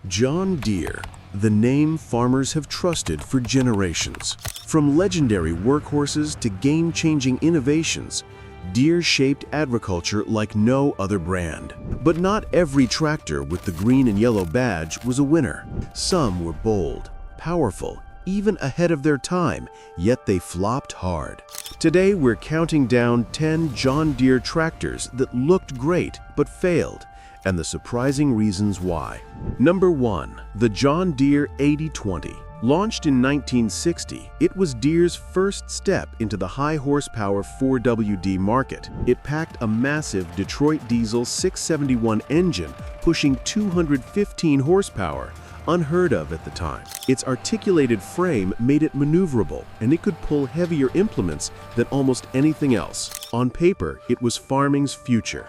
John Deere, the name farmers have trusted for generations. From legendary workhorses to game-changing innovations, Deere shaped agriculture like no other brand. But not every tractor with the green and yellow badge was a winner. Some were bold, powerful, even ahead of their time, yet they flopped hard. Today we're counting down 10 John Deere tractors that looked great but failed, and the surprising reasons why. Number 1. The John Deere 8020. Launched in 1960, it was Deere's first step into the high-horsepower 4WD market. It packed a massive Detroit diesel 671 engine, pushing 215 horsepower, unheard of at the time. Its articulated frame made it maneuverable, and it could pull heavier implements than almost anything else. On paper, it was farming's future.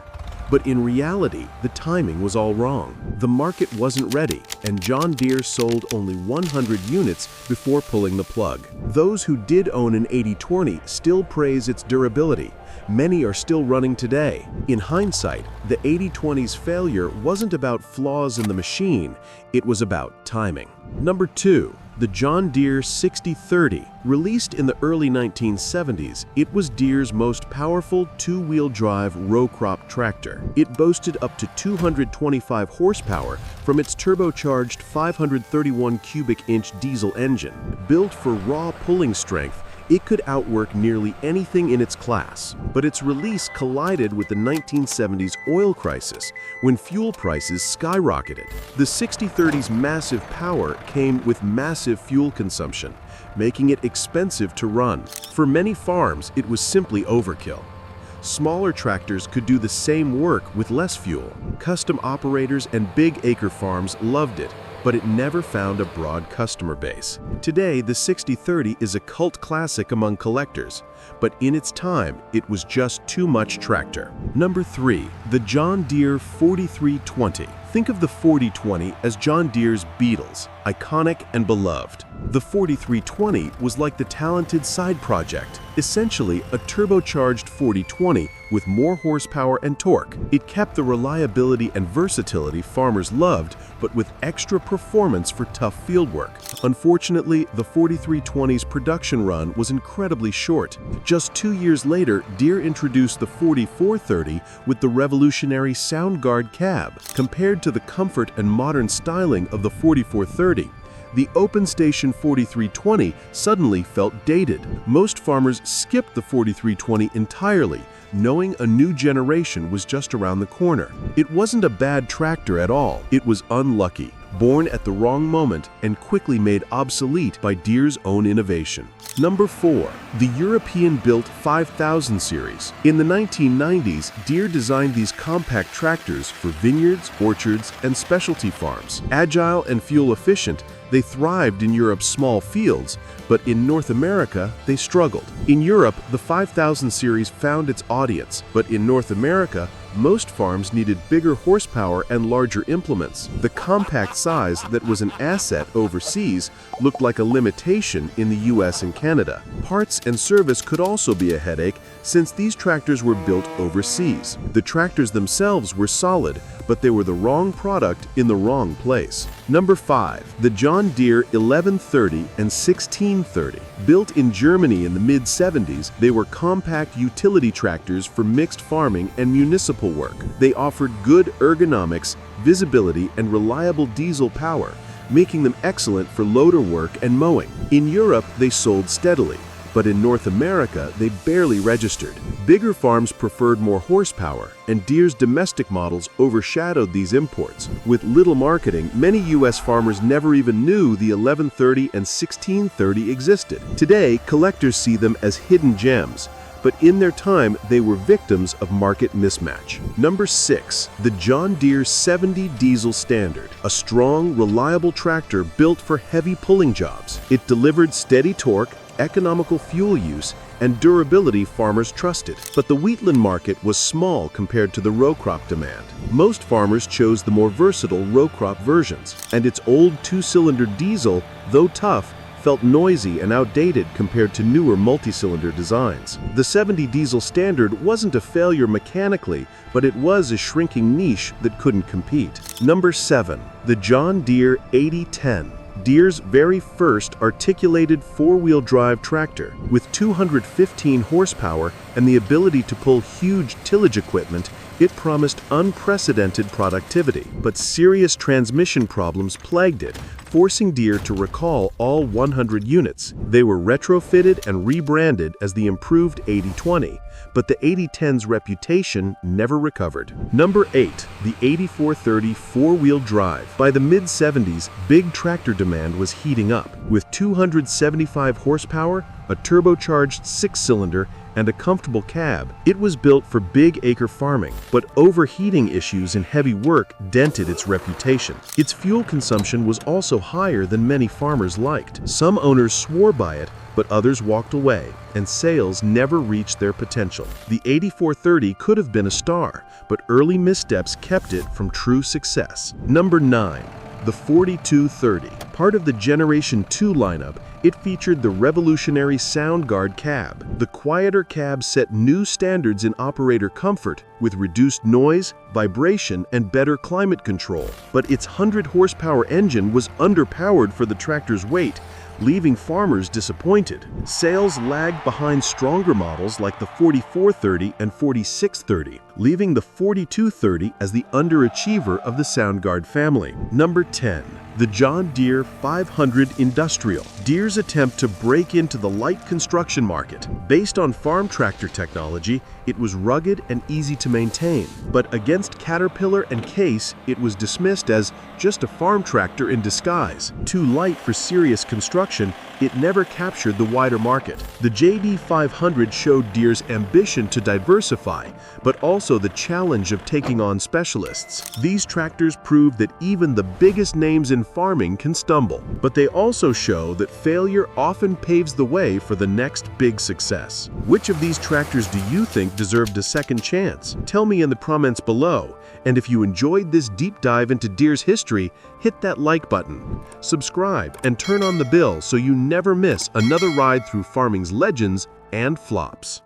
But in reality, the timing was all wrong. The market wasn't ready, and John Deere sold only 100 units before pulling the plug. Those who did own an 8020 still praise its durability. Many are still running today. In hindsight, the 8020's failure wasn't about flaws in the machine, it was about timing. Number 2. The John Deere 6030. Released in the early 1970s, it was Deere's most powerful two-wheel drive row crop tractor. It boasted up to 225 horsepower from its turbocharged 531 cubic inch diesel engine. Built for raw pulling strength, it could outwork nearly anything in its class. But its release collided with the 1970s oil crisis, when fuel prices skyrocketed. The 6030's massive power came with massive fuel consumption, making it expensive to run. For many farms, it was simply overkill. Smaller tractors could do the same work with less fuel. Custom operators and big acre farms loved it, but it never found a broad customer base. Today, the 6030 is a cult classic among collectors, but in its time, it was just too much tractor. Number 3. The John Deere 4320. Think of the 4020 as John Deere's Beatles, iconic and beloved. The 4320 was like the talented side project, essentially a turbocharged 4020 with more horsepower and torque. It kept the reliability and versatility farmers loved, but with extra performance for tough fieldwork. Unfortunately, the 4320's production run was incredibly short. Just 2 years later, Deere introduced the 4430 with the revolutionary SoundGuard cab. Compared to the comfort and modern styling of the 4430, the open station 4320 suddenly felt dated. Most farmers skipped the 4320 entirely, knowing a new generation was just around the corner. It wasn't a bad tractor at all. It was unlucky, born at the wrong moment and quickly made obsolete by Deere's own innovation. Number 4. The European-built 5000 series. In the 1990s, Deere designed these compact tractors for vineyards, orchards, and specialty farms. Agile and fuel-efficient, they thrived in Europe's small fields, but in North America, they struggled. In Europe, the 5000 series found its audience, but in North America, most farms needed bigger horsepower and larger implements. The compact size that was an asset overseas looked like a limitation in the US and Canada. Parts and service could also be a headache since these tractors were built overseas. The tractors themselves were solid, but they were the wrong product in the wrong place. Number 5. The John Deere 1130 and 1630. Built in Germany in the mid-70s, they were compact utility tractors for mixed farming and municipal work. They offered good ergonomics, visibility, and reliable diesel power, making them excellent for loader work and mowing. In Europe, they sold steadily, but in North America, they barely registered. Bigger farms preferred more horsepower, and Deere's domestic models overshadowed these imports. With little marketing, many US farmers never even knew the 1130 and 1630 existed. Today, collectors see them as hidden gems, but in their time, they were victims of market mismatch. Number 6. The John Deere 70 Diesel Standard. A strong, reliable tractor built for heavy pulling jobs. It delivered steady torque, economical fuel use, and durability farmers trusted. But the wheatland market was small compared to the row crop demand. Most farmers chose the more versatile row crop versions, and its old two-cylinder diesel, though tough, felt noisy and outdated compared to newer multi-cylinder designs. The 70 diesel standard wasn't a failure mechanically, but it was a shrinking niche that couldn't compete. Number 7. The John Deere 8010. Deere's very first articulated four-wheel drive tractor. With 215 horsepower and the ability to pull huge tillage equipment, it promised unprecedented productivity. But serious transmission problems plagued it, forcing Deere to recall all 100 units. They were retrofitted and rebranded as the improved 8020, but the 8010's reputation never recovered. Number 8. The 8430 four-wheel drive. By the mid-70s, big tractor demand was heating up. With 275 horsepower, a turbocharged six-cylinder, and a comfortable cab, it was built for big acre farming, but overheating issues and heavy work dented its reputation. Its fuel consumption was also higher than many farmers liked. Some owners swore by it, but others walked away, and sales never reached their potential. The 8430 could have been a star, but early missteps kept it from true success. Number 9. The 4230. Part of the Generation 2 lineup, it featured the revolutionary SoundGuard cab. The quieter cab set new standards in operator comfort with reduced noise, vibration, and better climate control. But its 100-horsepower engine was underpowered for the tractor's weight, leaving farmers disappointed. Sales lagged behind stronger models like the 4430 and 4630, leaving the 4230 as the underachiever of the SoundGuard family. Number 10. The John Deere 500 Industrial. Deere's attempt to break into the light construction market. Based on farm tractor technology, it was rugged and easy to maintain. But against Caterpillar and Case, it was dismissed as just a farm tractor in disguise. Too light for serious construction, it never captured the wider market. The JD 500 showed Deere's ambition to diversify, but also the challenge of taking on specialists. These tractors prove that even the biggest names in farming can stumble, but they also show that failure often paves the way for the next big success. Which of these tractors do you think deserved a second chance? Tell me in the comments below, and if you enjoyed this deep dive into Deere's history, hit that like button, subscribe, and turn on the bell so you never miss another ride through farming's legends and flops.